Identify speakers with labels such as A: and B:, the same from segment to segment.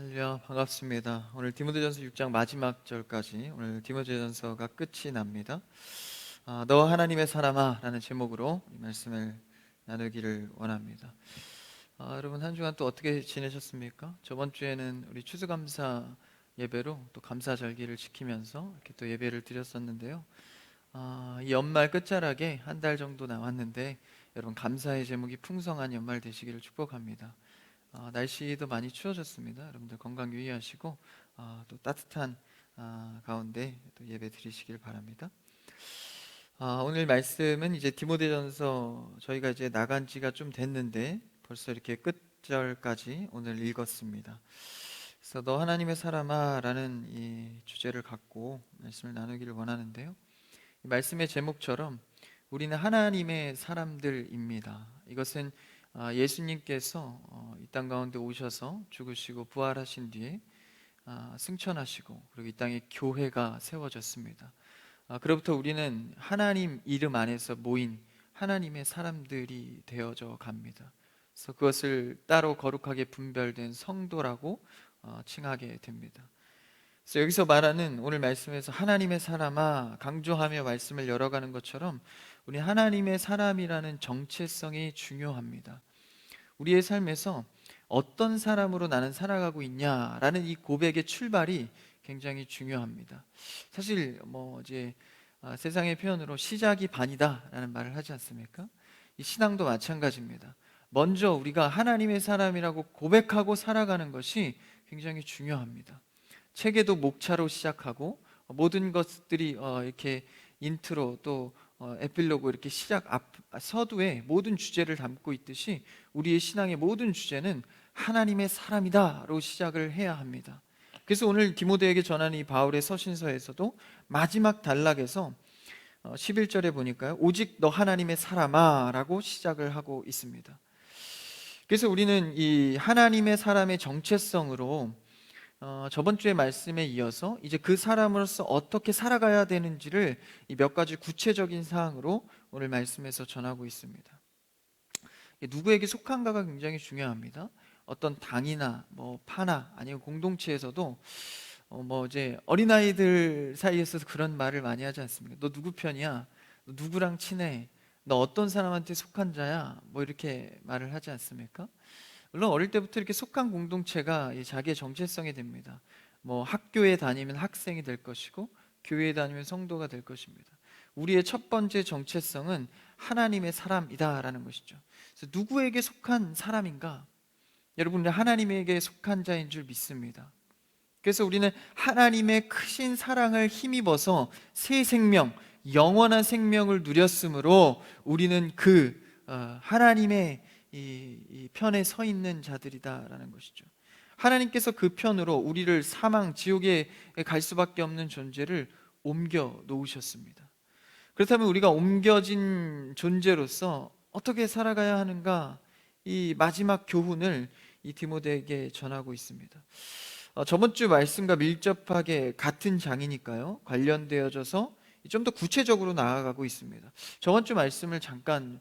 A: 할렐루야, 반갑습니다. 오늘 디모데전서 6장 마지막 절까지 오늘 디모데전서가 끝이 납니다. 너 하나님의 사람아 라는 제목으로 이 말씀을 나누기를 원합니다. 여러분 한 주간 또 어떻게 지내셨습니까? 저번 주에는 우리 추수감사 예배로 또 감사절기를 지키면서 이렇게 또 예배를 드렸었는데요. 이 연말 끝자락에 한 달 정도 남았는데 여러분 감사의 제목이 풍성한 연말 되시기를 축복합니다. 날씨도 많이 추워졌습니다. 여러분들 건강 유의하시고 또 따뜻한 가운데 또 예배 드리시길 바랍니다. 오늘 말씀은 이제 디모데전서 저희가 이제 나간 지가 좀 됐는데 벌써 이렇게 끝절까지 오늘 읽었습니다. 그래서 너 하나님의 사람아 라는 이 주제를 갖고 말씀을 나누기를 원하는데요. 이 말씀의 제목처럼 우리는 하나님의 사람들입니다. 이것은 예수님께서 이 땅 가운데 오셔서 죽으시고 부활하신 뒤에 승천하시고 그리고 이 땅에 교회가 세워졌습니다. 그로부터 우리는 하나님 이름 안에서 모인 하나님의 사람들이 되어져 갑니다. 그래서 그것을 따로 거룩하게 분별된 성도라고 칭하게 됩니다. 그래서 여기서 말하는 오늘 말씀에서 하나님의 사람아 강조하며 말씀을 열어가는 것처럼 우리 하나님의 사람이라는 정체성이 중요합니다. 우리의 삶에서 어떤 사람으로 나는 살아가고 있냐라는 이 고백의 출발이 굉장히 중요합니다. 사실 이제 세상의 표현으로 시작이 반이다라는 말을 하지 않습니까? 이 신앙도 마찬가지입니다. 먼저 우리가 하나님의 사람이라고 고백하고 살아가는 것이 굉장히 중요합니다. 책에도 목차로 시작하고 모든 것들이 이렇게 인트로 또 에필로그 이렇게 시작 서두에 모든 주제를 담고 있듯이 우리의 신앙의 모든 주제는 하나님의 사람이다로 시작을 해야 합니다. 그래서 오늘 디모데에게 전하는 이 바울의 서신서에서도 마지막 단락에서 11절에 보니까요, 오직 너 하나님의 사람아 라고 시작을 하고 있습니다. 그래서 우리는 이 하나님의 사람의 정체성으로 저번 주의 말씀에 이어서 이제 그 사람으로서 어떻게 살아가야 되는지를 이 몇 가지 구체적인 사항으로 오늘 말씀에서 전하고 있습니다. 누구에게 속한가가 굉장히 중요합니다. 어떤 당이나 파나 아니면 공동체에서도 이제 어린아이들 사이에서 그런 말을 많이 하지 않습니까? 너 누구 편이야? 너 누구랑 친해? 너 어떤 사람한테 속한 자야? 이렇게 말을 하지 않습니까? 물론 어릴 때부터 이렇게 속한 공동체가 자기의 정체성이 됩니다. 학교에 다니면 학생이 될 것이고 교회에 다니면 성도가 될 것입니다. 우리의 첫 번째 정체성은 하나님의 사람이다라는 것이죠. 그래서 누구에게 속한 사람인가? 여러분, 하나님에게 속한 자인 줄 믿습니다. 그래서 우리는 하나님의 크신 사랑을 힘입어서 새 생명, 영원한 생명을 누렸으므로 우리는 그 하나님의 이 편에 서 있는 자들이다라는 것이죠. 하나님께서 그 편으로 우리를 사망, 지옥에 갈 수밖에 없는 존재를 옮겨 놓으셨습니다. 그렇다면 우리가 옮겨진 존재로서 어떻게 살아가야 하는가? 이 마지막 교훈을 이 디모데에게 전하고 있습니다. 저번 주 말씀과 밀접하게 같은 장이니까요, 관련되어져서 좀 더 구체적으로 나아가고 있습니다. 저번 주 말씀을 잠깐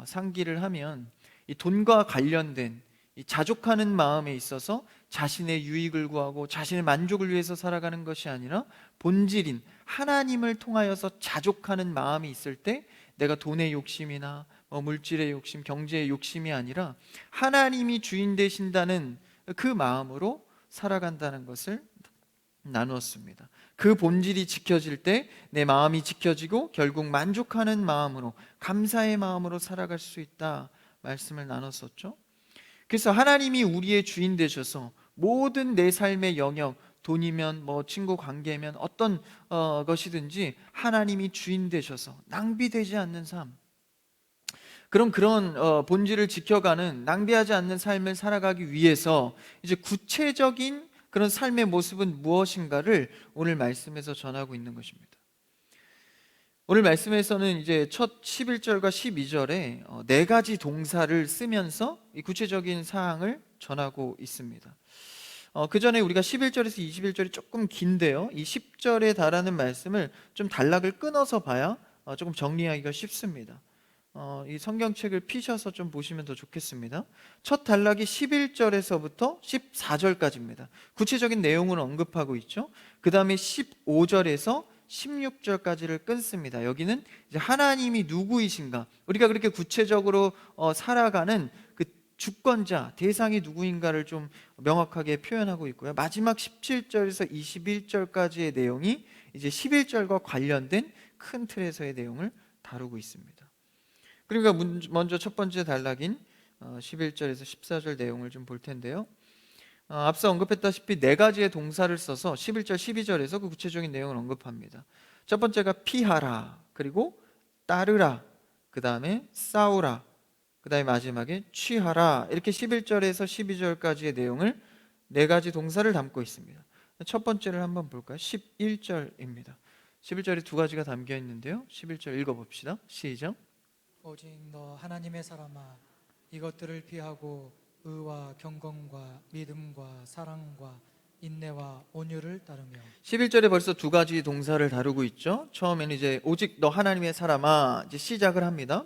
A: 상기를 하면 이 돈과 관련된 이 자족하는 마음에 있어서 자신의 유익을 구하고 자신의 만족을 위해서 살아가는 것이 아니라 본질인 하나님을 통하여서 자족하는 마음이 있을 때 내가 돈의 욕심이나 물질의 욕심, 경제의 욕심이 아니라 하나님이 주인 되신다는 그 마음으로 살아간다는 것을 나누었습니다. 그 본질이 지켜질 때 내 마음이 지켜지고 결국 만족하는 마음으로, 감사의 마음으로 살아갈 수 있다 말씀을 나눴었죠. 그래서 하나님이 우리의 주인 되셔서 모든 내 삶의 영역, 돈이면 친구 관계면 어떤 것이든지 하나님이 주인 되셔서 낭비되지 않는 삶, 그런 본질을 지켜가는 낭비하지 않는 삶을 살아가기 위해서 이제 구체적인 그런 삶의 모습은 무엇인가를 오늘 말씀에서 전하고 있는 것입니다. 오늘 말씀에서는 이제 첫 11절과 12절에 네 가지 동사를 쓰면서 이 구체적인 사항을 전하고 있습니다. 그 전에 우리가 11절에서 21절이 조금 긴데요, 이 10절에 달하는 말씀을 좀 단락을 끊어서 봐야 조금 정리하기가 쉽습니다. 이 성경책을 피셔서 좀 보시면 더 좋겠습니다. 첫 단락이 11절에서부터 14절까지입니다. 구체적인 내용을 언급하고 있죠. 그 다음에 15절에서 16절까지를 끊습니다. 여기는 이제 하나님이 누구이신가, 우리가 그렇게 구체적으로 살아가는 그 주권자, 대상이 누구인가를 좀 명확하게 표현하고 있고요. 마지막 17절에서 21절까지의 내용이 이제 11절과 관련된 큰 틀에서의 내용을 다루고 있습니다. 그러니까 먼저 첫 번째 단락인 11절에서 14절 내용을 좀 볼 텐데요. 앞서 언급했다시피 네 가지의 동사를 써서 11절, 12절에서 그 구체적인 내용을 언급합니다. 첫 번째가 피하라, 그리고 따르라, 그 다음에 싸우라, 그 다음에 마지막에 취하라, 이렇게 11절에서 12절까지의 내용을 네 가지 동사를 담고 있습니다. 첫 번째를 한번 볼까요? 11절입니다. 11절에 두 가지가 담겨 있는데요. 11절 읽어봅시다. 시작.
B: 오직 너 하나님의 사람아, 이것들을 피하고 의와 경건과 믿음과 사랑과 인내와 온유를 따르며.
A: 11절에 벌써 두 가지 동사를 다루고 있죠. 처음에는 이제 오직 너 하나님의 사람아, 이제 시작을 합니다.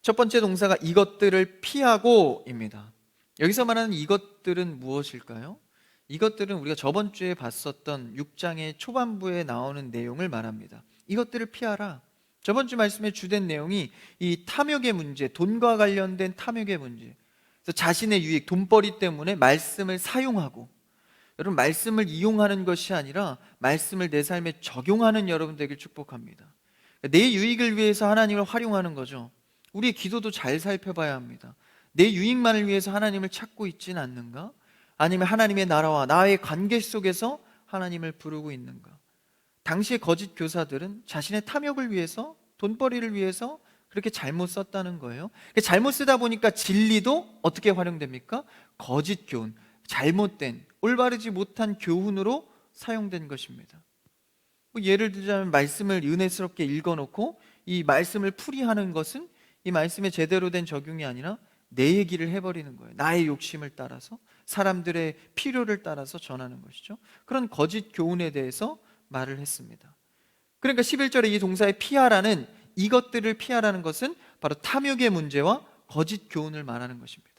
A: 첫 번째 동사가 이것들을 피하고입니다. 여기서 말하는 이것들은 무엇일까요? 이것들은 우리가 저번 주에 봤었던 6장의 초반부에 나오는 내용을 말합니다. 이것들을 피하라. 저번 주 말씀의 주된 내용이 이 탐욕의 문제, 돈과 관련된 탐욕의 문제. 그래서 자신의 유익, 돈벌이 때문에 말씀을 사용하고, 여러분, 말씀을 이용하는 것이 아니라 말씀을 내 삶에 적용하는 여러분 되길 축복합니다. 내 유익을 위해서 하나님을 활용하는 거죠. 우리의 기도도 잘 살펴봐야 합니다. 내 유익만을 위해서 하나님을 찾고 있지는 않는가? 아니면 하나님의 나라와 나의 관계 속에서 하나님을 부르고 있는가? 당시의 거짓 교사들은 자신의 탐욕을 위해서, 돈벌이를 위해서 그렇게 잘못 썼다는 거예요. 잘못 쓰다 보니까 진리도 어떻게 활용됩니까? 거짓 교훈, 잘못된, 올바르지 못한 교훈으로 사용된 것입니다. 예를 들자면 말씀을 은혜스럽게 읽어놓고 이 말씀을 풀이하는 것은 이 말씀에 제대로 된 적용이 아니라 내 얘기를 해버리는 거예요. 나의 욕심을 따라서, 사람들의 필요를 따라서 전하는 것이죠. 그런 거짓 교훈에 대해서 말을 했습니다. 그러니까 11절에 이 동사의 피하라는, 이것들을 피하라는 것은 바로 탐욕의 문제와 거짓 교훈을 말하는 것입니다.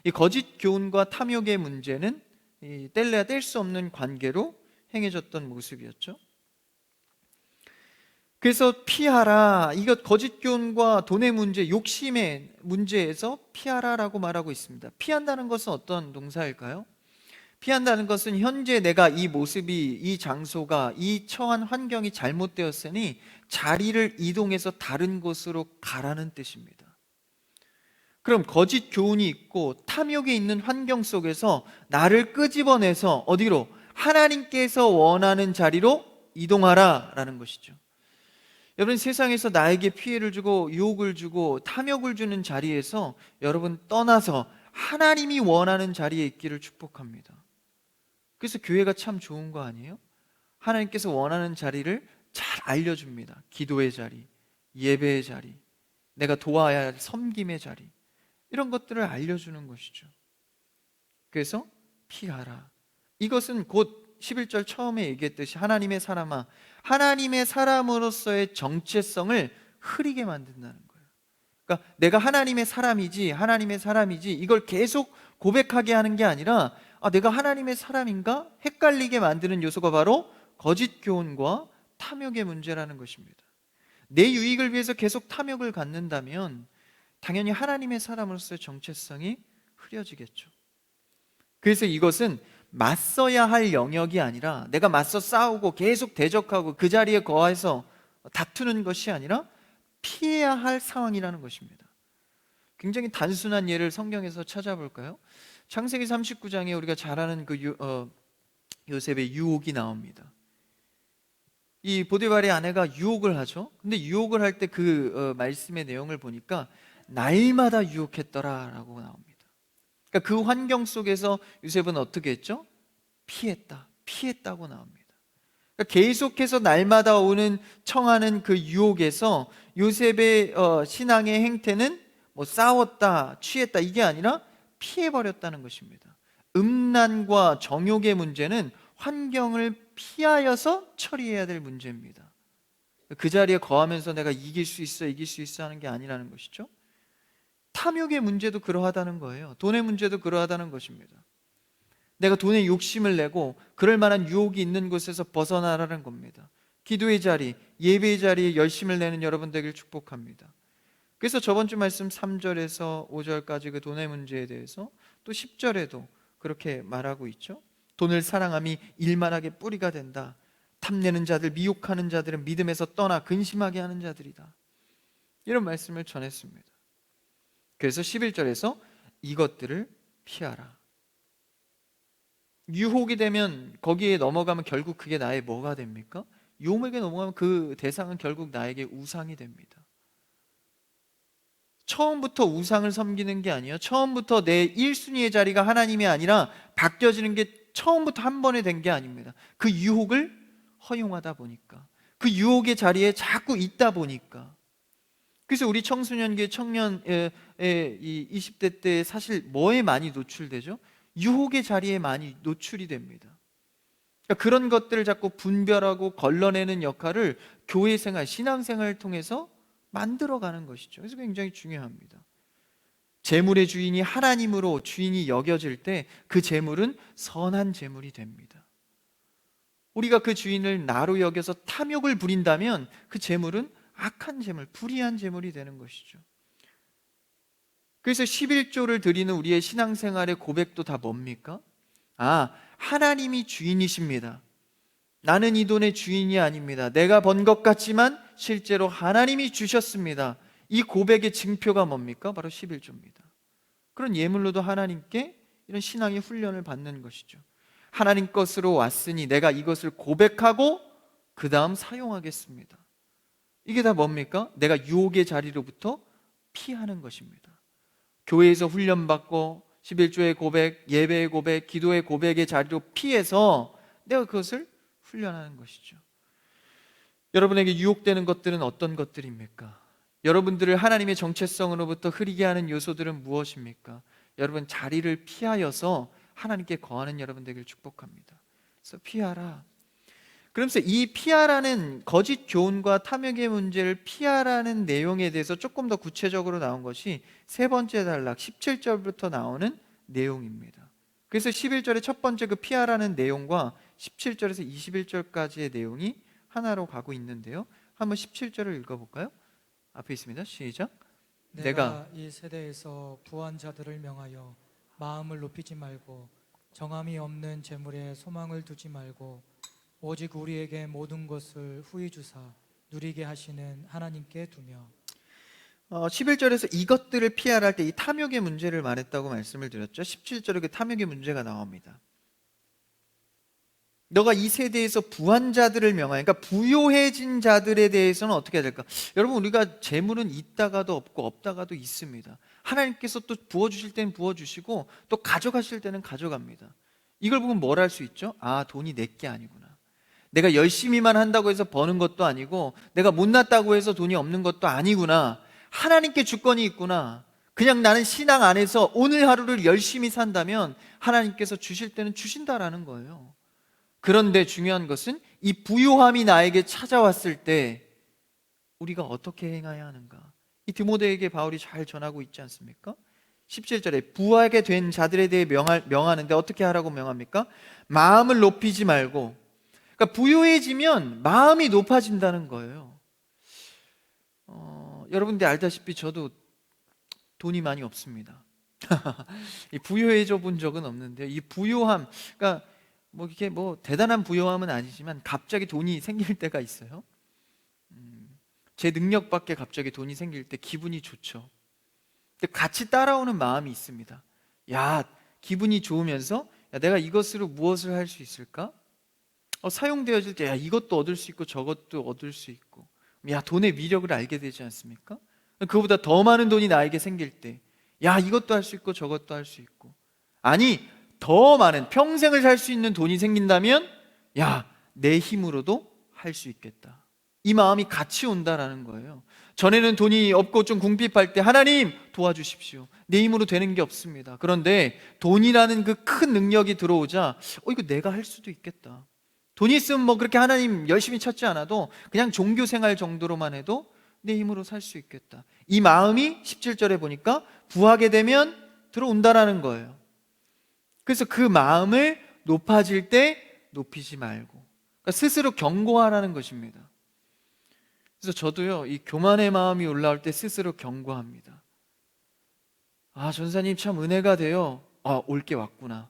A: 이 거짓 교훈과 탐욕의 문제는 뗄래야 뗄 수 없는 관계로 행해졌던 모습이었죠. 그래서 피하라, 이것 거짓 교훈과 돈의 문제, 욕심의 문제에서 피하라라고 말하고 있습니다. 피한다는 것은 어떤 동사일까요? 피한다는 것은 현재 내가 이 모습이, 이 장소가, 이 처한 환경이 잘못되었으니 자리를 이동해서 다른 곳으로 가라는 뜻입니다. 그럼 거짓 교훈이 있고 탐욕이 있는 환경 속에서 나를 끄집어내서 어디로? 하나님께서 원하는 자리로 이동하라 라는 것이죠. 여러분, 세상에서 나에게 피해를 주고 유혹을 주고 탐욕을 주는 자리에서 여러분 떠나서 하나님이 원하는 자리에 있기를 축복합니다. 그래서 교회가 참 좋은 거 아니에요? 하나님께서 원하는 자리를 잘 알려줍니다. 기도의 자리, 예배의 자리, 내가 도와야 할 섬김의 자리, 이런 것들을 알려주는 것이죠. 그래서 피하라. 이것은 곧 11절 처음에 얘기했듯이 하나님의 사람아, 하나님의 사람으로서의 정체성을 흐리게 만든다는 거예요. 그러니까 내가 하나님의 사람이지, 하나님의 사람이지, 이걸 계속 고백하게 하는 게 아니라 내가 하나님의 사람인가? 헷갈리게 만드는 요소가 바로 거짓 교훈과 탐욕의 문제라는 것입니다. 내 유익을 위해서 계속 탐욕을 갖는다면 당연히 하나님의 사람으로서의 정체성이 흐려지겠죠. 그래서 이것은 맞서야 할 영역이 아니라, 내가 맞서 싸우고 계속 대적하고 그 자리에 거해서 다투는 것이 아니라 피해야 할 상황이라는 것입니다. 굉장히 단순한 예를 성경에서 찾아볼까요? 창세기 39장에 우리가 잘 아는 그 요셉의 유혹이 나옵니다. 이 보디발의 아내가 유혹을 하죠. 근데 유혹을 할 때 그 말씀의 내용을 보니까 날마다 유혹했더라라고 나옵니다. 그러니까 그 환경 속에서 요셉은 어떻게 했죠? 피했다고 나옵니다. 그러니까 계속해서 날마다 오는 청하는 그 유혹에서 요셉의 신앙의 행태는 뭐 싸웠다, 취했다, 이게 아니라 피해버렸다는 것입니다. 음란과 정욕의 문제는 환경을 피하여서 처리해야 될 문제입니다. 그 자리에 거하면서 내가 이길 수 있어 하는 게 아니라는 것이죠. 탐욕의 문제도 그러하다는 거예요. 돈의 문제도 그러하다는 것입니다. 내가 돈에 욕심을 내고 그럴 만한 유혹이 있는 곳에서 벗어나라는 겁니다. 기도의 자리, 예배의 자리에 열심을 내는 여러분 되길 축복합니다. 그래서 저번 주 말씀 3절에서 5절까지 그 돈의 문제에 대해서 또 10절에도 그렇게 말하고 있죠. 돈을 사랑함이 일만하게 뿌리가 된다. 탐내는 자들, 미혹하는 자들은 믿음에서 떠나 근심하게 하는 자들이다. 이런 말씀을 전했습니다. 그래서 11절에서 이것들을 피하라. 유혹이 되면 거기에 넘어가면 결국 그게 나의 뭐가 됩니까? 유혹에게 넘어가면 그 대상은 결국 나에게 우상이 됩니다. 처음부터 우상을 섬기는 게 아니에요. 처음부터 내 1순위의 자리가 하나님이 아니라 바뀌어지는 게 처음부터 한 번에 된 게 아닙니다. 그 유혹을 허용하다 보니까, 그 유혹의 자리에 자꾸 있다 보니까. 그래서 우리 청소년기의 청년의 이 20대 때 사실 뭐에 많이 노출되죠? 유혹의 자리에 많이 노출이 됩니다. 그러니까 그런 것들을 자꾸 분별하고 걸러내는 역할을 교회 생활, 신앙 생활을 통해서 만들어가는 것이죠. 그래서 굉장히 중요합니다. 재물의 주인이 하나님으로 주인이 여겨질 때 그 재물은 선한 재물이 됩니다. 우리가 그 주인을 나로 여겨서 탐욕을 부린다면 그 재물은 악한 재물, 불의한 재물이 되는 것이죠. 그래서 11조를 드리는 우리의 신앙생활의 고백도 다 뭡니까? 하나님이 주인이십니다. 나는 이 돈의 주인이 아닙니다. 내가 번 것 같지만 실제로 하나님이 주셨습니다. 이 고백의 증표가 뭡니까? 바로 11조입니다. 그런 예물로도 하나님께 이런 신앙의 훈련을 받는 것이죠. 하나님 것으로 왔으니 내가 이것을 고백하고 그 다음 사용하겠습니다. 이게 다 뭡니까? 내가 유혹의 자리로부터 피하는 것입니다. 교회에서 훈련받고 11조의 고백, 예배의 고백, 기도의 고백의 자리로 피해서 내가 그것을 훈련하는 것이죠. 여러분에게 유혹되는 것들은 어떤 것들입니까? 여러분들을 하나님의 정체성으로부터 흐리게 하는 요소들은 무엇입니까? 여러분 자리를 피하여서 하나님께 거하는 여러분 되길 축복합니다. 그래서 피하라. 그러면서 이 피하라는 거짓 교훈과 탐욕의 문제를 피하라는 내용에 대해서 조금 더 구체적으로 나온 것이 세 번째 단락 17절부터 나오는 내용입니다. 그래서 11절의 첫 번째 그 피하라는 내용과 17절에서 21절까지의 내용이 하나로 가고 있는데요. 한번 17절을 읽어볼까요? 앞에 있습니다. 시작.
B: 내가 이 세대에서 부한 자들을 명하여 마음을 높이지 말고 정함이 없는 재물에 소망을 두지 말고 오직 우리에게 모든 것을 후히 주사 누리게 하시는 하나님께 두며
A: 11절에서 이것들을 피하라 할 때 이 탐욕의 문제를 말했다고 말씀을 드렸죠. 17절에 그 탐욕의 문제가 나옵니다. 너가 이 세대에서 부한 자들을 명하여, 그러니까 부요해진 자들에 대해서는 어떻게 해야 될까? 여러분 우리가 재물은 있다가도 없고 없다가도 있습니다. 하나님께서 또 부어주실 때는 부어주시고 또 가져가실 때는 가져갑니다. 이걸 보면 뭘 할 수 있죠? 돈이 내 게 아니구나. 내가 열심히만 한다고 해서 버는 것도 아니고 내가 못났다고 해서 돈이 없는 것도 아니구나. 하나님께 주권이 있구나. 그냥 나는 신앙 안에서 오늘 하루를 열심히 산다면 하나님께서 주실 때는 주신다라는 거예요. 그런데 중요한 것은 이 부요함이 나에게 찾아왔을 때 우리가 어떻게 행해야 하는가? 이 디모데에게 바울이 잘 전하고 있지 않습니까? 17절에 부하게 된 자들에 대해 명하는데 어떻게 하라고 명합니까? 마음을 높이지 말고, 그러니까 부요해지면 마음이 높아진다는 거예요. 여러분들 알다시피 저도 돈이 많이 없습니다. 이 부요해져 본 적은 없는데요. 이 부요함, 그러니까 이게 대단한 부요함은 아니지만 갑자기 돈이 생길 때가 있어요. 제 능력 밖에 갑자기 돈이 생길 때 기분이 좋죠. 근데 같이 따라오는 마음이 있습니다. 기분이 좋으면서 내가 이것으로 무엇을 할 수 있을까? 사용되어질 때 이것도 얻을 수 있고 저것도 얻을 수 있고, 돈의 위력을 알게 되지 않습니까? 그보다 더 많은 돈이 나에게 생길 때 이것도 할 수 있고 저것도 할 수 있고, 아니 더 많은 평생을 살 수 있는 돈이 생긴다면 내 힘으로도 할 수 있겠다. 이 마음이 같이 온다라는 거예요. 전에는 돈이 없고 좀 궁핍할 때 하나님 도와주십시오. 내 힘으로 되는 게 없습니다. 그런데 돈이라는 그 큰 능력이 들어오자 이거 내가 할 수도 있겠다. 돈이 있으면 뭐 그렇게 하나님 열심히 찾지 않아도 그냥 종교 생활 정도로만 해도 내 힘으로 살 수 있겠다. 이 마음이 17절에 보니까 부하게 되면 들어온다라는 거예요. 그래서 그 마음을 높아질 때 높이지 말고, 그러니까 스스로 경고하라는 것입니다. 그래서 저도요, 이 교만의 마음이 올라올 때 스스로 경고합니다. 아, 전사님 참 은혜가 돼요. 올 게 왔구나.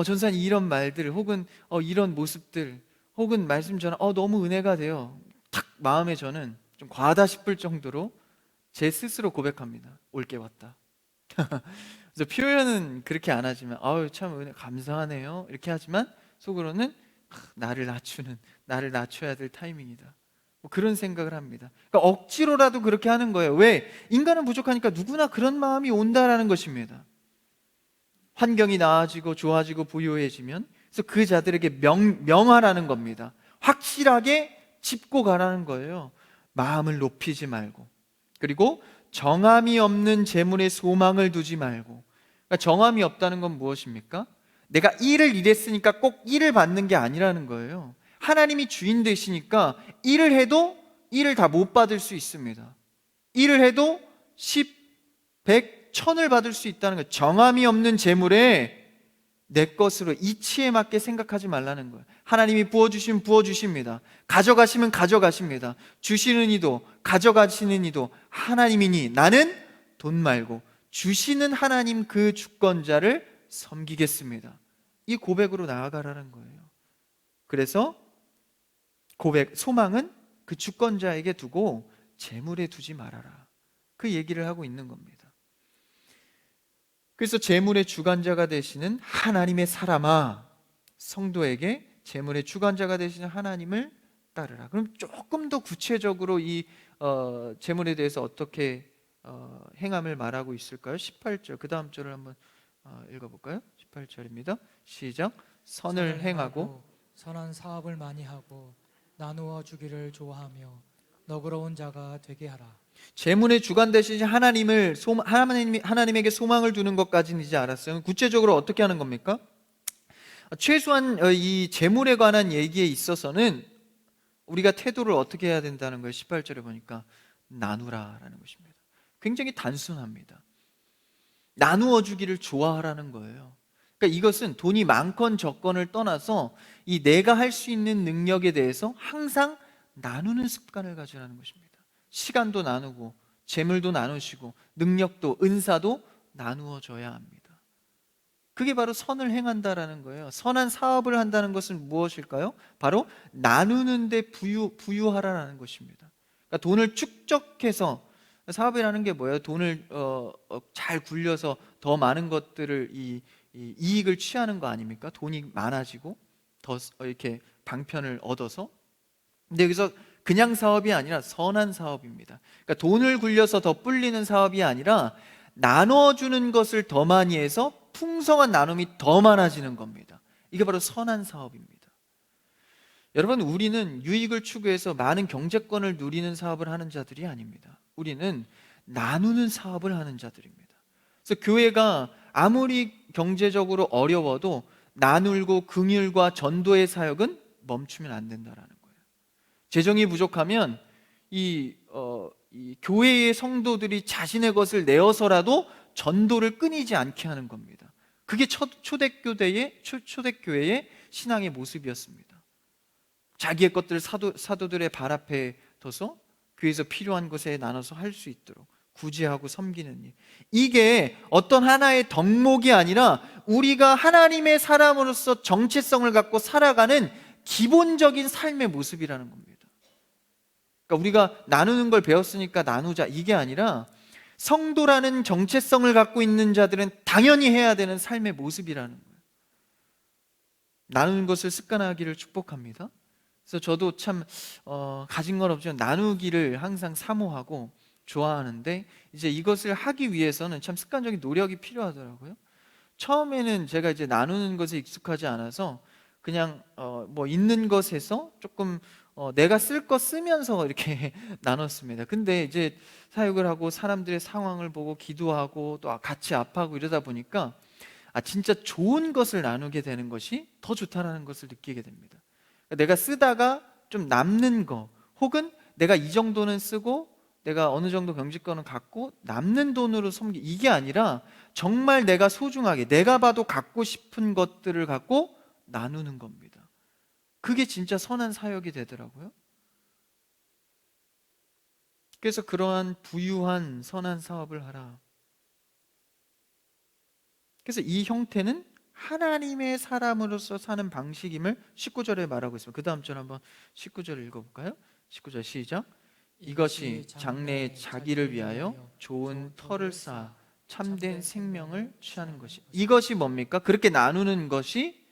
A: 전사님 이런 말들 혹은 이런 모습들 혹은 말씀 전화 너무 은혜가 돼요. 탁 마음에 저는 좀 과하다 싶을 정도로 제 스스로 고백합니다. 올 게 왔다. 그래서 표현은 그렇게 안 하지만 참 은혜 감사하네요 이렇게 하지만 속으로는 나를 낮춰야 될 타이밍이다, 뭐 그런 생각을 합니다. 그러니까 억지로라도 그렇게 하는 거예요. 왜? 인간은 부족하니까 누구나 그런 마음이 온다라는 것입니다. 환경이 나아지고 좋아지고 부유해지면, 그래서 그 자들에게 명하라는 겁니다. 확실하게 짚고 가라는 거예요. 마음을 높이지 말고, 그리고 정함이 없는 재물에 소망을 두지 말고. 그러니까 정함이 없다는 건 무엇입니까? 내가 일을 일했으니까 꼭 일을 받는 게 아니라는 거예요. 하나님이 주인 되시니까 일을 해도 일을 다 못 받을 수 있습니다. 일을 해도 10, 100, 1000을 받을 수 있다는 거예요. 정함이 없는 재물에 내 것으로 이치에 맞게 생각하지 말라는 거예요. 하나님이 부어주시면 부어주십니다. 가져가시면 가져가십니다. 주시는 이도 가져가시는 이도 하나님이니 나는 돈 말고 주시는 하나님 그 주권자를 섬기겠습니다. 이 고백으로 나아가라는 거예요. 그래서 소망은 그 주권자에게 두고 재물에 두지 말아라, 그 얘기를 하고 있는 겁니다. 그래서 재물의 주관자가 되시는 하나님의 사람아, 성도에게 재물의 주관자가 되시는 하나님을 따르라. 그럼 조금 더 구체적으로 이 재물에 대해서 어떻게 행함을 말하고 있을까요? 18절, 그 다음 절을 한번 읽어볼까요? 18절입니다. 시작. 선을 행하고
B: 선한 사업을 많이 하고 나누어 주기를 좋아하며 너그러운 자가 되게 하라.
A: 재물의 주관 되시신 하나님에게 소망을 두는 것까지는 이제 알았어요. 구체적으로 어떻게 하는 겁니까? 최소한 이 재물에 관한 얘기에 있어서는 우리가 태도를 어떻게 해야 된다는 거예요. 18절에 보니까 나누라라는 것입니다. 굉장히 단순합니다. 나누어 주기를 좋아하라는 거예요. 그러니까 이것은 돈이 많건 적건을 떠나서 이 내가 할 수 있는 능력에 대해서 항상 나누는 습관을 가지라는 것입니다. 시간도 나누고 재물도 나누시고 능력도 은사도 나누어 줘야 합니다. 그게 바로 선을 행한다라는 거예요. 선한 사업을 한다는 것은 무엇일까요? 바로 나누는데 부유하라는 것입니다. 그러니까 돈을 축적해서, 사업이라는 게 뭐예요? 돈을 잘 굴려서 더 많은 것들을 이익을 취하는 거 아닙니까? 돈이 많아지고 더 이렇게 방편을 얻어서. 근데 여기서 그냥 사업이 아니라 선한 사업입니다. 그러니까 돈을 굴려서 더 불리는 사업이 아니라 나눠주는 것을 더 많이 해서 풍성한 나눔이 더 많아지는 겁니다. 이게 바로 선한 사업입니다. 여러분, 우리는 유익을 추구해서 많은 경제권을 누리는 사업을 하는 자들이 아닙니다. 우리는 나누는 사업을 하는 자들입니다. 그래서 교회가 아무리 경제적으로 어려워도 나눌고 긍휼과 전도의 사역은 멈추면 안 된다라는 거예요. 재정이 부족하면 이 교회의 성도들이 자신의 것을 내어서라도 전도를 끊이지 않게 하는 겁니다. 그게 초대교회의 신앙의 모습이었습니다. 자기의 것들을 사도들의 발 앞에 둬서 교회에서 필요한 것에 나눠서 할 수 있도록 구제하고 섬기는 일, 이게 어떤 하나의 덕목이 아니라 우리가 하나님의 사람으로서 정체성을 갖고 살아가는 기본적인 삶의 모습이라는 겁니다. 그러니까 우리가 나누는 걸 배웠으니까 나누자, 이게 아니라 성도라는 정체성을 갖고 있는 자들은 당연히 해야 되는 삶의 모습이라는 거예요. 나누는 것을 습관하기를 축복합니다. 그래서 저도 참 가진 건 없지만 나누기를 항상 사모하고 좋아하는데, 이제 이것을 하기 위해서는 참 습관적인 노력이 필요하더라고요. 처음에는 제가 이제 나누는 것에 익숙하지 않아서 그냥 뭐 있는 것에서 조금 내가 쓸 거 쓰면서 이렇게 나눴습니다. 근데 이제 사역을 하고 사람들의 상황을 보고 기도하고 또 같이 아파하고 이러다 보니까 진짜 좋은 것을 나누게 되는 것이 더 좋다라는 것을 느끼게 됩니다. 내가 쓰다가 좀 남는 거, 혹은 내가 이 정도는 쓰고 내가 어느 정도 경제권은 갖고 남는 돈으로 섬기, 이게 아니라 정말 내가 소중하게 내가 봐도 갖고 싶은 것들을 갖고 나누는 겁니다. 그게 진짜 선한 사역이 되더라고요. 그래서 그러한 부유한 선한 사업을 하라. 그래서 이 형태는 하나님의 사람으로서 사는 방식임을 19절에 말하고 있습니다. 그 다음 절 한번 19절 읽어볼까요? 19절 시작. 이것이 장래에 자기를 위하여 좋은 터를 쌓아 참된 생명을 취하는 것이. 이것이 뭡니까? 그렇게 나누는 것이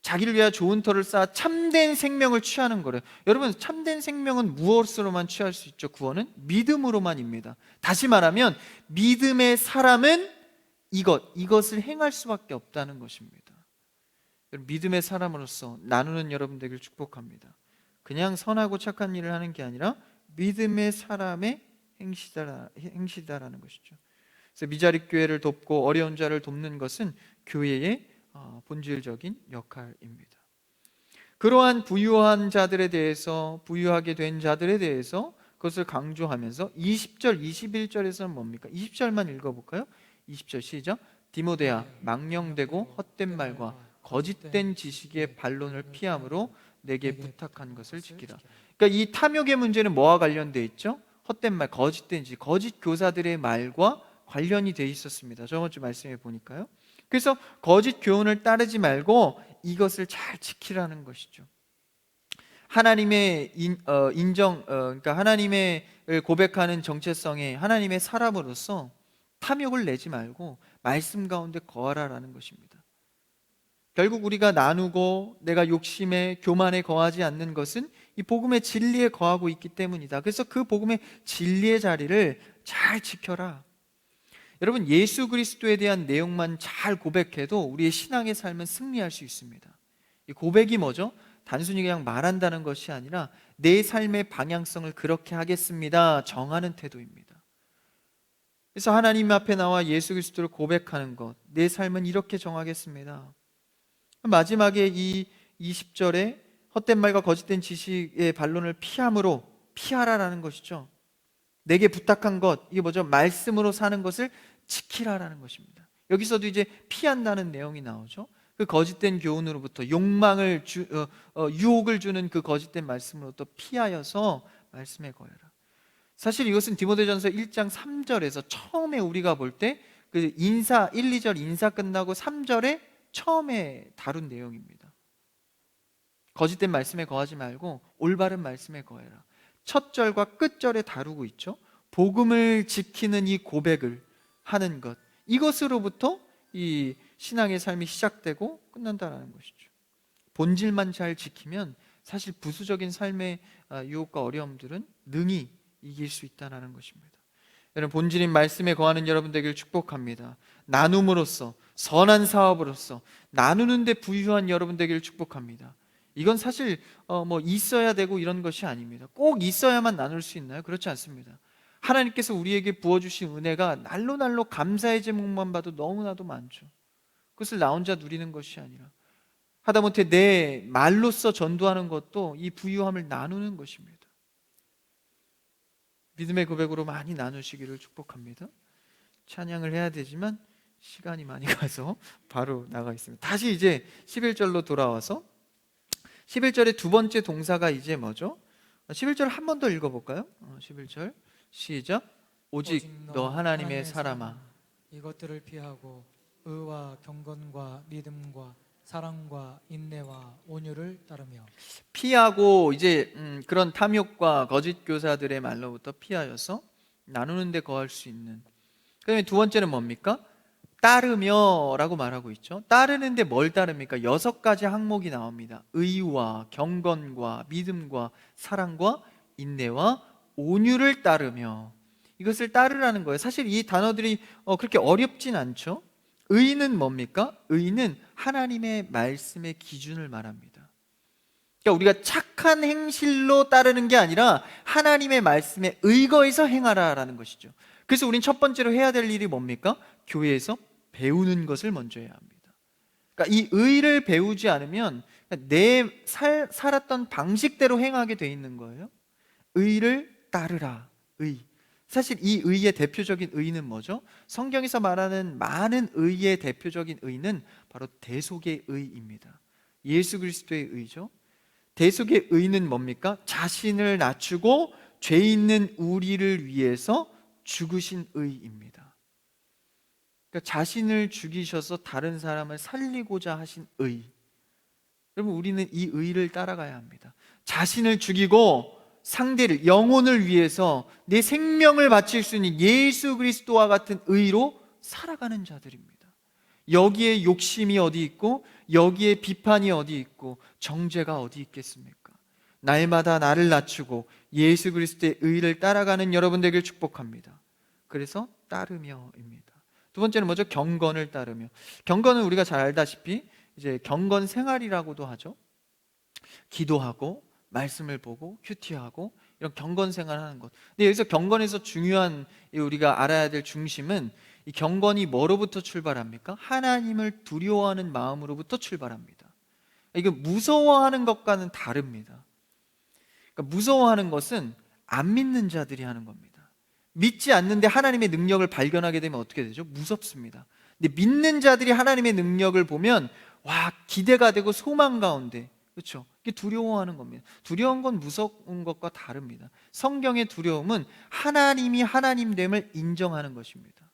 A: 자기를 위하여 좋은 터를 쌓아 참된 생명을 취하는 거래요. 여러분, 참된 생명은 무엇으로만 취할 수 있죠? 구원은 믿음으로만입니다. 다시 말하면 믿음의 사람은 이것을 행할 수밖에 없다는 것입니다. 믿음의 사람으로서 나누는 여러분 되길 축복합니다. 그냥 선하고 착한 일을 하는 게 아니라 믿음의 사람의 행시다라는 것이죠. 그래서 미자립 교회를 돕고 어려운 자를 돕는 것은 교회의 본질적인 역할입니다. 그러한 부유한 자들에 대해서, 부유하게 된 자들에 대해서 그것을 강조하면서 20절, 21절에서는 뭡니까? 20절만 읽어볼까요? 20절 시작. 디모데야, 망령되고 헛된 말과 거짓된 지식의 반론을 피함으로 내게 부탁한 것을 지키라. 그러니까 이 탐욕의 문제는 뭐와 관련되어 있죠? 헛된 말, 거짓된 지식, 거짓 교사들의 말과 관련이 되어 있었습니다. 저번 주 말씀해 보니까요. 그래서 거짓 교훈을 따르지 말고 이것을 잘 지키라는 것이죠. 하나님의 그러니까 하나님의 고백하는 정체성에 하나님의 사람으로서 탐욕을 내지 말고 말씀 가운데 거하라라는 것입니다. 결국 우리가 나누고 내가 욕심에 교만에 거하지 않는 것은 이 복음의 진리에 거하고 있기 때문이다. 그래서 그 복음의 진리의 자리를 잘 지켜라. 여러분, 예수 그리스도에 대한 내용만 잘 고백해도 우리의 신앙의 삶은 승리할 수 있습니다. 이 고백이 뭐죠? 단순히 그냥 말한다는 것이 아니라 내 삶의 방향성을 그렇게 하겠습니다 정하는 태도입니다. 그래서 하나님 앞에 나와 예수 그리스도를 고백하는 것, 내 삶은 이렇게 정하겠습니다. 마지막에 이 20절에 헛된 말과 거짓된 지식의 반론을 피함으로, 피하라라는 것이죠. 내게 부탁한 것, 이게 뭐죠? 말씀으로 사는 것을 지키라라는 것입니다. 여기서도 이제 피한다는 내용이 나오죠. 그 거짓된 교훈으로부터 욕망을 유혹을 주는 그 거짓된 말씀으로부터 피하여서 말씀에 거해라. 사실 이것은 디모데전서 1장 3절에서 처음에 우리가 볼 때 그 인사 1, 2절 인사 끝나고 3절에 처음에 다룬 내용입니다. 거짓된 말씀에 거하지 말고 올바른 말씀에 거해라. 첫 절과 끝절에 다루고 있죠. 복음을 지키는 이 고백을 하는 것, 이것으로부터 이 신앙의 삶이 시작되고 끝난다는 것이죠. 본질만 잘 지키면 사실 부수적인 삶의 유혹과 어려움들은 능히 이길 수 있다는 것입니다. 여러분, 본질인 말씀에 거하는 여러분 되길 축복합니다. 나눔으로써, 선한 사업으로서 나누는 데 부유한 여러분 되길 축복합니다. 이건 사실 있어야 되고 이런 것이 아닙니다. 꼭 있어야만 나눌 수 있나요? 그렇지 않습니다. 하나님께서 우리에게 부어주신 은혜가 날로 날로 감사의 제목만 봐도 너무나도 많죠. 그것을 나 혼자 누리는 것이 아니라 하다못해 내 말로써 전도하는 것도 이 부유함을 나누는 것입니다. 믿음의 고백으로 많이 나누시기를 축복합니다. 찬양을 해야 되지만 시간이 많이 가서 바로 나가 있습니다. 다시 이제 11절로 돌아와서 11절의 두 번째 동사가 이제 뭐죠? 11절 한 번 더 읽어볼까요? 11절 시작. 오직 너 하나님의 사람아,
B: 이것들을 피하고 의와 경건과 믿음과 사랑과 인내와 온유를 따르며.
A: 피하고 이제 그런 탐욕과 거짓 교사들의 말로부터 피하여서 나누는 데 거할 수 있는. 그다음에 두 번째는 뭡니까? 따르며 라고 말하고 있죠. 따르는데 뭘 따릅니까? 6가지 항목이 나옵니다. 의와 경건과 믿음과 사랑과 인내와 온유를 따르며, 이것을 따르라는 거예요. 사실 이 단어들이 그렇게 어렵진 않죠. 의는 뭡니까? 의는 하나님의 말씀의 기준을 말합니다. 그러니까 우리가 착한 행실로 따르는 게 아니라 하나님의 말씀에 의거해서 행하라라는 것이죠. 그래서 우린 첫 번째로 해야 될 일이 뭡니까? 교회에서 배우는 것을 먼저 해야 합니다. 그러니까 이 의를 배우지 않으면 살았던 방식대로 행하게 돼 있는 거예요. 의를 따르라. 의. 사실 이 의의 대표적인 의는 뭐죠? 성경에서 말하는 많은 의의 대표적인 의는 바로 대속의 의입니다. 예수 그리스도의 의죠. 대속의 의는 뭡니까? 자신을 낮추고 죄 있는 우리를 위해서 죽으신 의입니다. 그러니까 자신을 죽이셔서 다른 사람을 살리고자 하신 의. 여러분, 우리는 이 의를 따라가야 합니다. 자신을 죽이고 상대를, 영혼을 위해서 내 생명을 바칠 수 있는 예수 그리스도와 같은 의로 살아가는 자들입니다. 여기에 욕심이 어디 있고, 여기에 비판이 어디 있고, 정죄가 어디 있겠습니까? 날마다 나를 낮추고 예수 그리스도의 의를 따라가는 여러분 되길 축복합니다. 그래서 따르며입니다. 두 번째는 뭐죠? 경건을 따르며. 경건은 우리가 잘 알다시피 이제 경건 생활이라고도 하죠. 기도하고 말씀을 보고 큐티하고 이런 경건 생활하는 것. 근데 여기서 경건에서 중요한 우리가 알아야 될 중심은, 이 경건이 뭐로부터 출발합니까? 하나님을 두려워하는 마음으로부터 출발합니다. 이게 무서워하는 것과는 다릅니다. 그러니까 무서워하는 것은 안 믿는 자들이 하는 겁니다. 믿지 않는데 하나님의 능력을 발견하게 되면 어떻게 되죠? 무섭습니다. 근데 믿는 자들이 하나님의 능력을 보면 와, 기대가 되고 소망 가운데, 그렇죠? 이게 두려워하는 겁니다. 두려운 건 무서운 것과 다릅니다. 성경의 두려움은 하나님이 하나님됨을 인정하는 것입니다.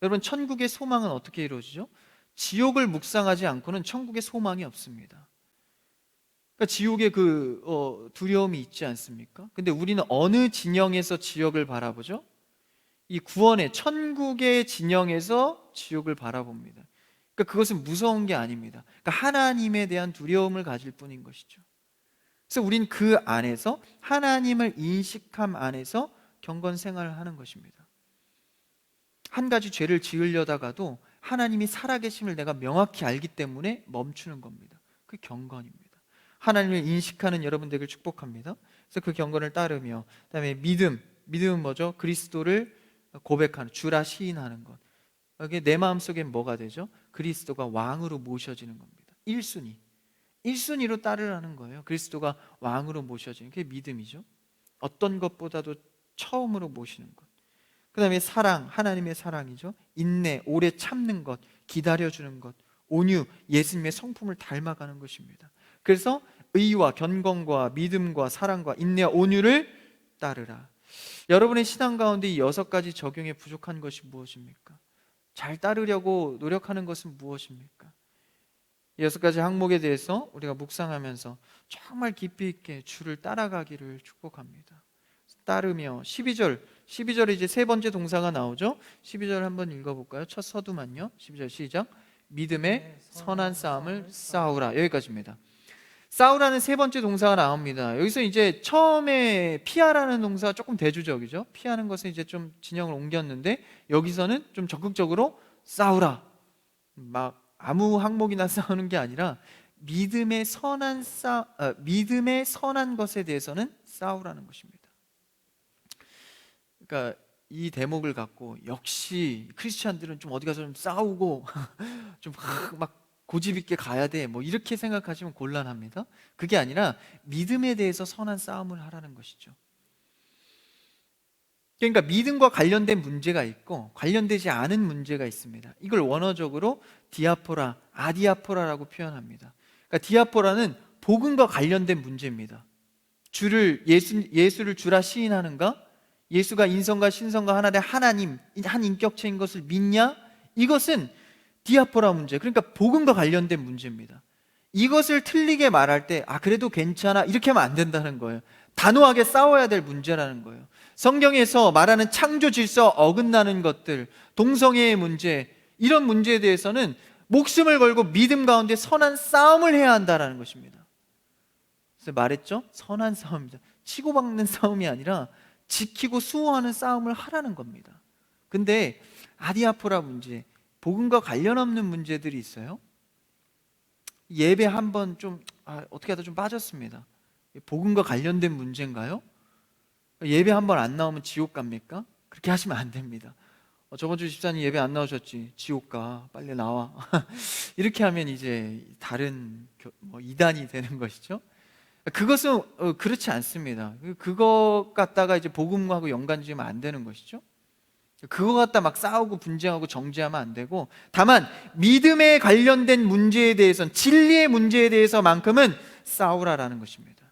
A: 여러분, 천국의 소망은 어떻게 이루어지죠? 지옥을 묵상하지 않고는 천국의 소망이 없습니다. 그러니까 지옥에 두려움이 있지 않습니까? 근데 우리는 어느 진영에서 지옥을 바라보죠? 이 구원의 천국의 진영에서 지옥을 바라봅니다. 그러니까 그것은 무서운 게 아닙니다. 그러니까 하나님에 대한 두려움을 가질 뿐인 것이죠. 그래서 우린 그 안에서 하나님을 인식함 안에서 경건 생활을 하는 것입니다. 한 가지 죄를 지으려다가도 하나님이 살아계심을 내가 명확히 알기 때문에 멈추는 겁니다. 그 경건입니다. 하나님을 인식하는 여러분 되길 축복합니다. 그래서 그 경건을 따르며, 그다음에 믿음은 뭐죠? 그리스도를 고백하는, 주라 시인하는 것. 여기 내 마음속엔 뭐가 되죠? 그리스도가 왕으로 모셔지는 겁니다. 1순위로 따르라는 거예요. 그리스도가 왕으로 모셔지는 게 믿음이죠. 어떤 것보다도 처음으로 모시는 것. 그 다음에 사랑, 하나님의 사랑이죠. 인내, 오래 참는 것, 기다려주는 것, 온유, 예수님의 성품을 닮아가는 것입니다. 그래서 의와 경건과 믿음과 사랑과 인내와 온유를 따르라. 여러분의 신앙 가운데 이 6가지 적용에 부족한 것이 무엇입니까? 잘 따르려고 노력하는 것은 무엇입니까? 이 6가지 항목에 대해서 우리가 묵상하면서 정말 깊이 있게 주를 따라가기를 축복합니다. 따르며. 12절에 이제 세 번째 동사가 나오죠. 12절 한번 읽어볼까요? 첫 서두만요. 12절 시작. 믿음의 선한 싸움을 싸우라. 여기까지입니다. 싸우라는 세 번째 동사가 나옵니다. 여기서 이제 처음에 피하라는 동사가 조금 대조적이죠. 피하는 것은 이제 좀 진영을 옮겼는데, 여기서는 좀 적극적으로 싸우라. 막 아무 항목이나 싸우는 게 아니라 믿음의 선한 것에 대해서는 싸우라는 것입니다. 그러니까 이 대목을 갖고 역시 크리스찬들은 좀 어디 가서 좀 싸우고 좀 막 고집 있게 가야 돼, 뭐 이렇게 생각하시면 곤란합니다. 그게 아니라 믿음에 대해서 선한 싸움을 하라는 것이죠. 그러니까 믿음과 관련된 문제가 있고 관련되지 않은 문제가 있습니다. 이걸 원어적으로 디아포라, 아디아포라라고 표현합니다. 그러니까 디아포라는 복음과 관련된 문제입니다. 예수를 주라 시인하는가? 예수가 인성과 신성과 하나의 하나님, 한 인격체인 것을 믿냐? 이것은 디아포라 문제, 그러니까 복음과 관련된 문제입니다. 이것을 틀리게 말할 때 그래도 괜찮아 이렇게 하면 안 된다는 거예요. 단호하게 싸워야 될 문제라는 거예요. 성경에서 말하는 창조 질서 어긋나는 것들, 동성애의 문제, 이런 문제에 대해서는 목숨을 걸고 믿음 가운데 선한 싸움을 해야 한다는 것입니다. 그래서 말했죠? 선한 싸움입니다. 치고받는 싸움이 아니라 지키고 수호하는 싸움을 하라는 겁니다. 근데 아디아포라 문제, 복음과 관련 없는 문제들이 있어요. 예배 한번 좀 어떻게 하다 좀 빠졌습니다. 복음과 관련된 문제인가요? 예배 한번 안 나오면 지옥 갑니까? 그렇게 하시면 안 됩니다. 저번 주 집사님 예배 안 나오셨지? 지옥 가. 빨리 나와. 이렇게 하면 이제 다른 이단이 되는 것이죠. 그것은 그렇지 않습니다. 그것 갖다가 이제 복음하고 연관 지으면 안 되는 것이죠. 그거 갖다 막 싸우고 분쟁하고 정죄하면 안 되고, 다만 믿음에 관련된 문제에 대해서는, 진리의 문제에 대해서만큼은 싸우라라는 것입니다.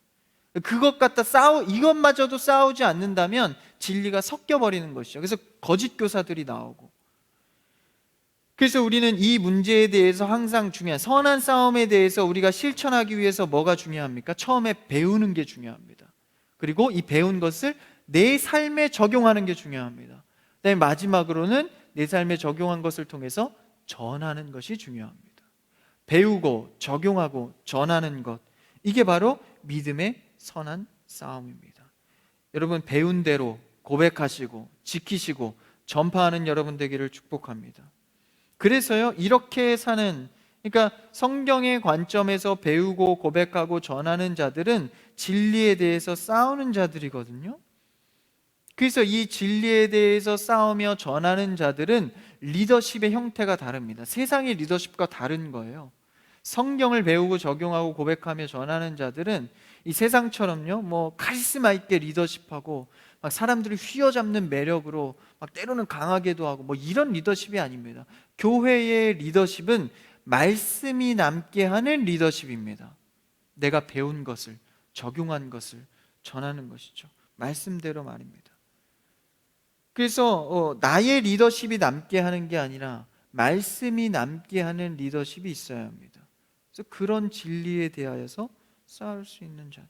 A: 그것 갖다 이것마저도 싸우지 않는다면 진리가 섞여 버리는 것이죠. 그래서 거짓 교사들이 나오고, 그래서 우리는 이 문제에 대해서 항상 중요한 선한 싸움에 대해서 우리가 실천하기 위해서 뭐가 중요합니까? 처음에 배우는 게 중요합니다. 그리고 이 배운 것을 내 삶에 적용하는 게 중요합니다. 그다음에 마지막으로는 내 삶에 적용한 것을 통해서 전하는 것이 중요합니다. 배우고 적용하고 전하는 것, 이게 바로 믿음의 선한 싸움입니다. 여러분, 배운 대로 고백하시고 지키시고 전파하는 여러분 되기를 축복합니다. 그래서요, 이렇게 사는, 그러니까 성경의 관점에서 배우고 고백하고 전하는 자들은 진리에 대해서 싸우는 자들이거든요. 그래서 이 진리에 대해서 싸우며 전하는 자들은 리더십의 형태가 다릅니다. 세상의 리더십과 다른 거예요. 성경을 배우고 적용하고 고백하며 전하는 자들은 이 세상처럼요, 카리스마 있게 리더십하고 막 사람들을 휘어잡는 매력으로 막 때로는 강하게도 하고 이런 리더십이 아닙니다. 교회의 리더십은 말씀이 남게 하는 리더십입니다. 내가 배운 것을, 적용한 것을 전하는 것이죠. 말씀대로 말입니다. 그래서 나의 리더십이 남게 하는 게 아니라 말씀이 남게 하는 리더십이 있어야 합니다. 그래서 그런 진리에 대하여서 싸울 수 있는 자들,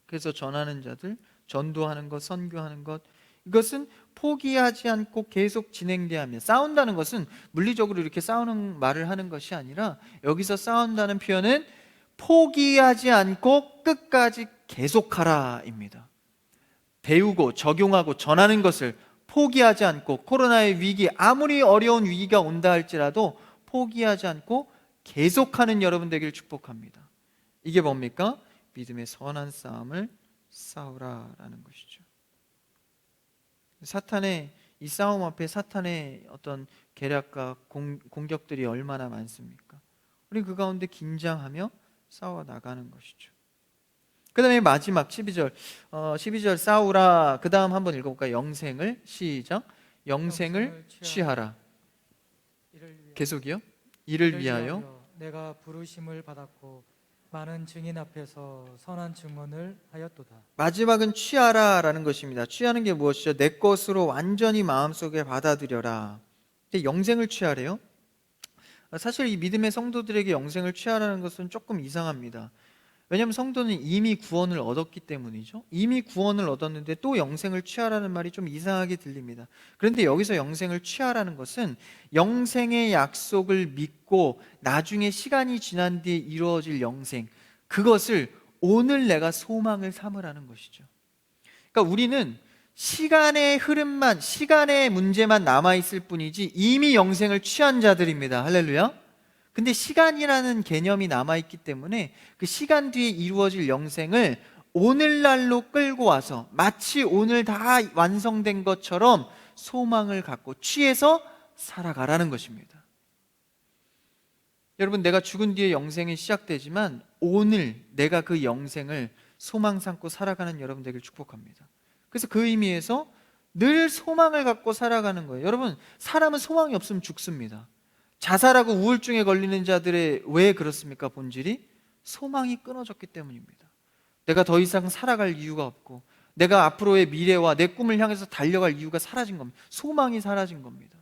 A: 그래서 전하는 자들, 전도하는 것, 선교하는 것, 이것은 포기하지 않고 계속 진행돼야 합니다. 싸운다는 것은 물리적으로 이렇게 싸우는 말을 하는 것이 아니라, 여기서 싸운다는 표현은 포기하지 않고 끝까지 계속하라입니다. 배우고 적용하고 전하는 것을 포기하지 않고, 코로나의 위기, 아무리 어려운 위기가 온다 할지라도 포기하지 않고 계속하는 여러분 되기를 축복합니다. 이게 뭡니까? 믿음의 선한 싸움을 싸우라라는 것이죠. 사탄의 이 싸움 앞에 사탄의 어떤 계략과 공격들이 얼마나 많습니까? 우리 그 가운데 긴장하며 싸워 나가는 것이죠. 그 다음에 마지막 12절 싸우라. 그 다음 한번 읽어볼까요? 영생을, 시작. 영생을 취하라. 계속이요? 이를 위하여
B: 내가 부르심을 받았고 많은 증인 앞에서 선한 증언을 하였도다.
A: 마지막은 취하라라는 것입니다. 취하는 게 무엇이죠? 내 것으로 완전히 마음속에 받아들여라. 근데 영생을 취하래요? 사실 이 믿음의 성도들에게 영생을 취하라는 것은 조금 이상합니다. 왜냐하면 성도는 이미 구원을 얻었기 때문이죠. 이미 구원을 얻었는데 또 영생을 취하라는 말이 좀 이상하게 들립니다. 그런데 여기서 영생을 취하라는 것은 영생의 약속을 믿고 나중에 시간이 지난 뒤에 이루어질 영생, 그것을 오늘 내가 소망을 삼으라는 것이죠. 그러니까 우리는 시간의 흐름만, 시간의 문제만 남아있을 뿐이지 이미 영생을 취한 자들입니다. 할렐루야. 근데 시간이라는 개념이 남아있기 때문에 그 시간 뒤에 이루어질 영생을 오늘날로 끌고 와서 마치 오늘 다 완성된 것처럼 소망을 갖고 취해서 살아가라는 것입니다. 여러분, 내가 죽은 뒤에 영생이 시작되지만 오늘 내가 그 영생을 소망 삼고 살아가는 여러분 되길 축복합니다. 그래서 그 의미에서 늘 소망을 갖고 살아가는 거예요. 여러분, 사람은 소망이 없으면 죽습니다. 자살하고 우울증에 걸리는 자들의 왜 그렇습니까? 본질이 소망이 끊어졌기 때문입니다. 내가 더 이상 살아갈 이유가 없고 내가 앞으로의 미래와 내 꿈을 향해서 달려갈 이유가 사라진 겁니다. 소망이 사라진 겁니다.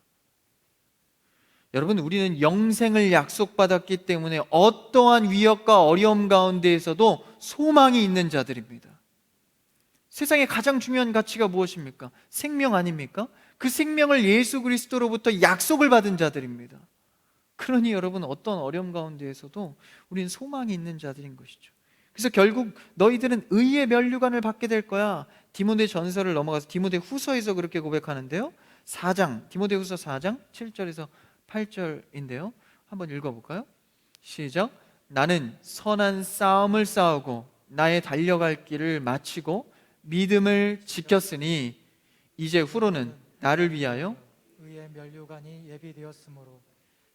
A: 여러분, 우리는 영생을 약속받았기 때문에 어떠한 위협과 어려움 가운데에서도 소망이 있는 자들입니다. 세상에 가장 중요한 가치가 무엇입니까? 생명 아닙니까? 그 생명을 예수 그리스도로부터 약속을 받은 자들입니다. 그러니 여러분, 어떤 어려움 가운데에서도 우리는 소망이 있는 자들인 것이죠. 그래서 결국 너희들은 의의 면류관을 받게 될 거야. 디모데 전서를 넘어가서 디모데 후서에서 그렇게 고백하는데요, 4장, 디모데 후서 4장 7절에서 8절인데요 한번 읽어볼까요? 시작. 나는 선한 싸움을 싸우고 나의 달려갈 길을 마치고 믿음을 지켰으니 이제 후로는 나를 위하여
B: 의의 면류관이 예비되었으므로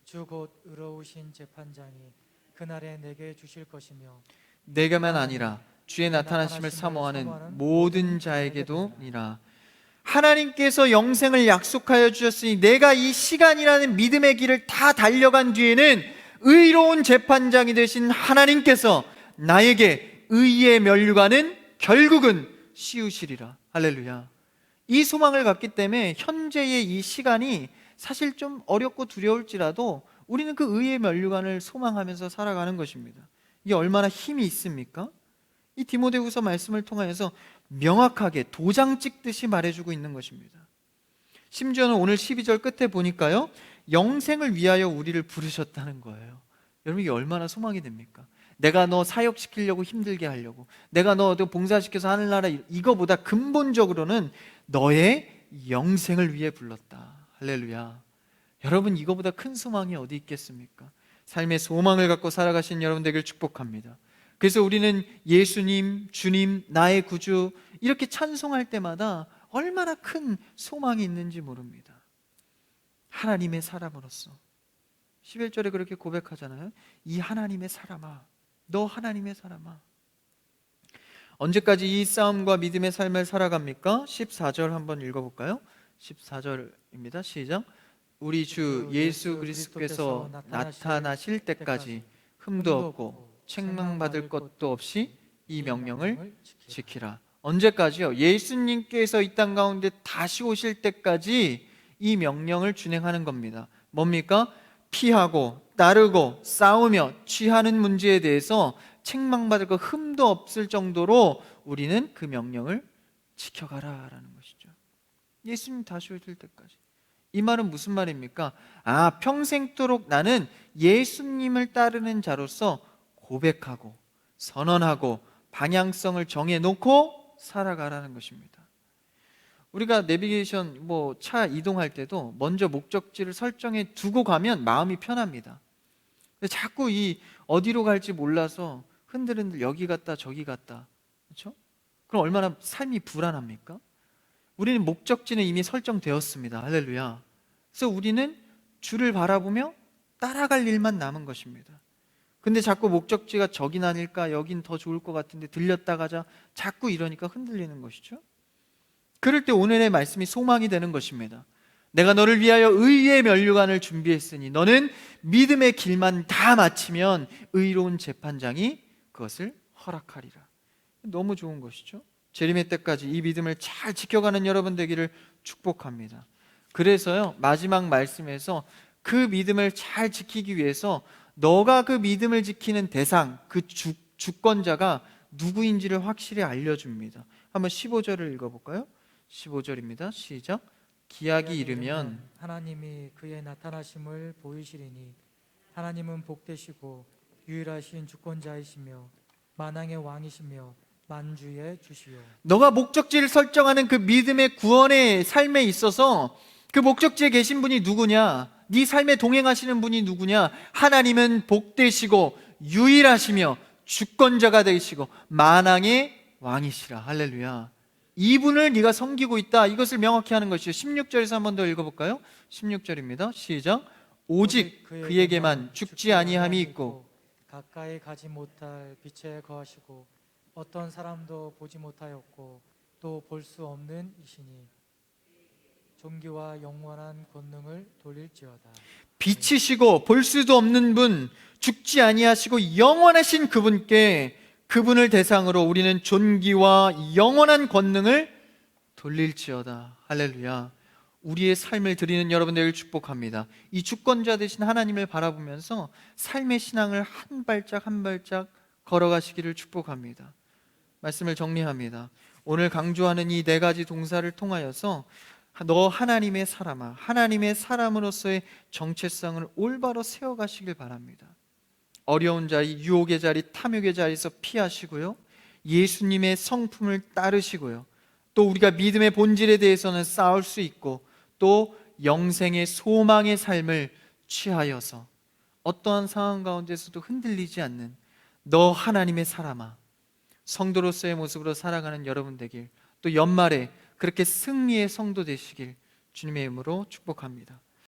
B: 주 곧 의로우신 재판장이 그날에 내게 주실 것이며
A: 내게만 아니라 주의 나타나심을 사모하는 모든 자에게도니라. 하나님께서 영생을 약속하여 주셨으니 내가 이 시간이라는 믿음의 길을 다 달려간 뒤에는 의로운 재판장이 되신 하나님께서 나에게 의의 면류관은 결국은 씌우시리라. 할렐루야. 이 소망을 갖기 때문에 현재의 이 시간이 사실 좀 어렵고 두려울지라도 우리는 그 의의 면류관을 소망하면서 살아가는 것입니다. 이게 얼마나 힘이 있습니까? 이 디모데후서 말씀을 통하여서 명확하게 도장 찍듯이 말해주고 있는 것입니다. 심지어는 오늘 12절 끝에 보니까요, 영생을 위하여 우리를 부르셨다는 거예요. 여러분, 이게 얼마나 소망이 됩니까? 내가 너 사역시키려고 힘들게 하려고, 내가 너 봉사시켜서 하늘나라, 이거보다 근본적으로는 너의 영생을 위해 불렀다. 할렐루야. 여러분, 이거보다 큰 소망이 어디 있겠습니까? 삶의 소망을 갖고 살아가신 여러분 되길 축복합니다. 그래서 우리는 예수님, 주님, 나의 구주 이렇게 찬송할 때마다 얼마나 큰 소망이 있는지 모릅니다. 하나님의 사람으로서 11절에 그렇게 고백하잖아요. 이 하나님의 사람아, 너 하나님의 사람아. 언제까지 이 싸움과 믿음의 삶을 살아갑니까? 14절 한번 읽어볼까요? 14절입니다. 시작. 우리 주 예수 그리스도께서 나타나실 때까지 흠도 없고 책망받을 것도 없이 이 명령을 지키라. 언제까지요? 예수님께서 이 땅 가운데 다시 오실 때까지 이 명령을 준행하는 겁니다. 뭡니까? 피하고 따르고 싸우며 취하는 문제에 대해서 책망받을 것 흠도 없을 정도로 우리는 그 명령을 지켜가라라는 것이죠. 예수님 다시 오실 때까지. 이 말은 무슨 말입니까? 평생토록 나는 예수님을 따르는 자로서 고백하고 선언하고 방향성을 정해놓고 살아가라는 것입니다. 우리가 내비게이션 차 이동할 때도 먼저 목적지를 설정해 두고 가면 마음이 편합니다. 근데 자꾸 이 어디로 갈지 몰라서 흔들흔들 여기 갔다 저기 갔다, 그렇죠? 그럼 얼마나 삶이 불안합니까? 우리는 목적지는 이미 설정되었습니다. 할렐루야. 그래서 우리는 주를 바라보며 따라갈 일만 남은 것입니다. 근데 자꾸 목적지가 저긴 아닐까, 여긴 더 좋을 것 같은데 들렸다 가자, 자꾸 이러니까 흔들리는 것이죠. 그럴 때 오늘의 말씀이 소망이 되는 것입니다. 내가 너를 위하여 의의 면류관을 준비했으니 너는 믿음의 길만 다 마치면 의로운 재판장이 그것을 허락하리라. 너무 좋은 것이죠. 재림의 때까지 이 믿음을 잘 지켜가는 여러분 되기를 축복합니다. 그래서요, 마지막 말씀에서 그 믿음을 잘 지키기 위해서 너가 그 믿음을 지키는 대상, 그 주권자가 누구인지를 확실히 알려줍니다. 한번 15절을 읽어볼까요? 15절입니다. 시작. 기약이 이르면
B: 하나님이 그의 나타나심을 보이시리니 하나님은 복되시고 유일하신 주권자이시며 만왕의 왕이시며 만주의 주시오.
A: 너가 목적지를 설정하는 그 믿음의 구원의 삶에 있어서 그 목적지에 계신 분이 누구냐? 네 삶에 동행하시는 분이 누구냐? 하나님은 복되시고 유일하시며 주권자가 되시고 만왕의 왕이시라. 할렐루야. 이분을 네가 섬기고 있다. 이것을 명확히 하는 것이죠. 16절에서 한 번 더 읽어볼까요? 16절입니다. 시작. 오직 그에게만 죽지 아니함이 있고
B: 가까이 가지 못할 빛에 거하시고 어떤 사람도 보지 못하였고 또 볼 수 없는 이시니 존귀와 영원한 권능을 돌릴지어다.
A: 빛이시고 볼 수도 없는 분, 죽지 아니하시고 영원하신 그분께, 그분을 대상으로 우리는 존귀와 영원한 권능을 돌릴지어다. 할렐루야. 우리의 삶을 드리는 여러분들을 축복합니다. 이 주권자 되신 하나님을 바라보면서 삶의 신앙을 한 발짝 한 발짝 걸어가시기를 축복합니다. 말씀을 정리합니다. 오늘 강조하는 이 네 가지 동사를 통하여서 너 하나님의 사람아, 하나님의 사람으로서의 정체성을 올바로 세워가시길 바랍니다. 어려운 자리, 유혹의 자리, 탐욕의 자리에서 피하시고요, 예수님의 성품을 따르시고요, 또 우리가 믿음의 본질에 대해서는 싸울 수 있고 또 영생의 소망의 삶을 취하여서 어떠한 상황 가운데서도 흔들리지 않는 너 하나님의 사람아, 성도로서의 모습으로 살아가는 여러분 되길, 또 연말에 그렇게 승리의 성도 되시길 주님의 이름으로 축복합니다.